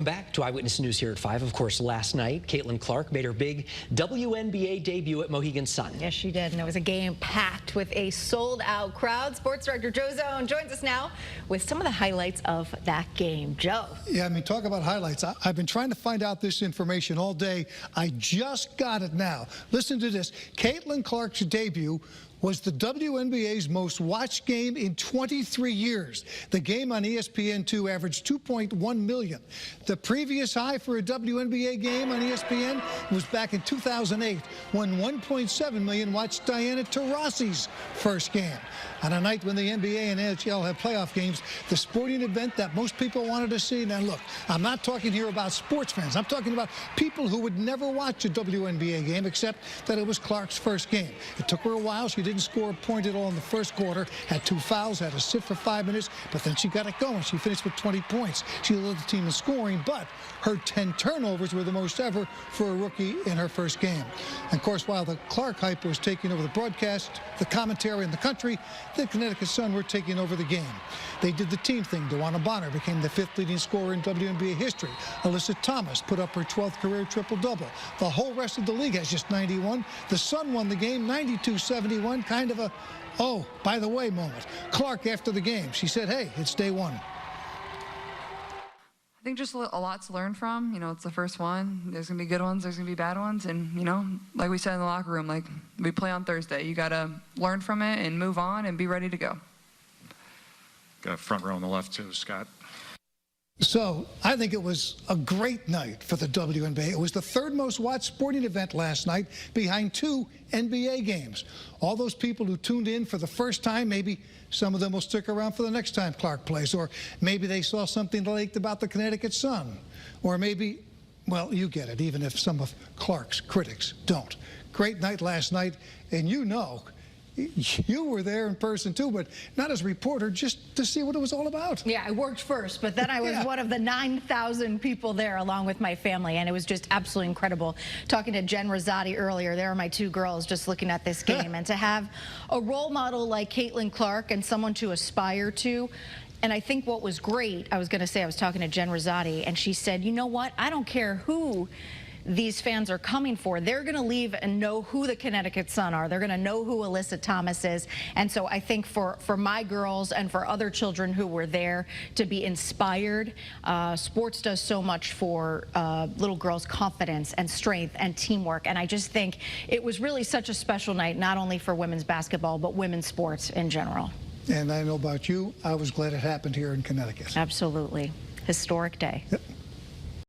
Back to Eyewitness News here at 5. Of course, last night, Caitlin Clark made her big WNBA debut at Mohegan Sun. Yes, she did, and it was a game packed with a sold-out crowd. Sports director Joe Zone joins us now with some of the highlights of that game. Joe. Yeah, I mean, talk about highlights. I've been trying to find out this information all day. I just got it now. Listen to this. Caitlin Clark's debut was the WNBA's most watched game in 23 years. The game on ESPN2 averaged 2.1 million. The previous high for a WNBA game on ESPN was back in 2008, when 1.7 million watched Diana Taurasi's first game. On a night when the NBA and NHL have playoff games, the sporting event that most people wanted to see. Now look, I'm not talking here about sports fans. I'm talking about people who would never watch a WNBA game except that it was Clark's first game. It took her a while. She didn't score a point at all in the first quarter, had 2 fouls, had to sit for 5 minutes, but then she got it going. She finished with 20 points. She led the team in scoring, but her 10 turnovers were the most ever for a rookie in her first game. And of course, while the Clark hype was taking over the broadcast, the commentary in the country, the Connecticut Sun were taking over the game. They did the team thing. DeWanna Bonner became the 5th leading scorer in WNBA history. Alyssa Thomas put up her 12th career triple-double. The whole rest of the league has just 91. The Sun won the game 92-71, kind of a, oh, by the way moment. Clark, after the game, she said, hey, it's day one. I think just a lot to learn from. You know, it's the first one. There's going to be good ones, there's going to be bad ones. And, you know, like we said in the locker room, like we play on Thursday. You got to learn from it and move on and be ready to go. Got a front row on the left, too, Scott. So I think it was a great night for the WNBA. It was the 3rd most watched sporting event last night, behind 2 NBA games. All those people who tuned in for the first time, maybe some of them will stick around for the next time Clark plays, or maybe they saw something they liked about the Connecticut Sun, or maybe, well, you get it, even if some of Clark's critics don't. Great night last night, and you know, you were there in person too, but not as a reporter, just to see what it was all about. Yeah, I worked first, but then I was one of the 9,000 people there along with my family, and it was just absolutely incredible. Talking to Jen Rosati earlier, there are my 2 girls just looking at this game, and to have a role model like Caitlin Clark and someone to aspire to. And I think what was great, I was talking to Jen Rosati, and she said, you know what, I don't care who these fans are coming for. They're going to leave and know who the Connecticut Sun are. They're going to know who Alyssa Thomas is. And so I think for my girls and for other children who were there to be inspired, sports does so much for little girls' confidence and strength and teamwork. And I just think it was really such a special night, not only for women's basketball, but women's sports in general. And I know about you, I was glad it happened here in Connecticut. Absolutely. Historic day. Yep.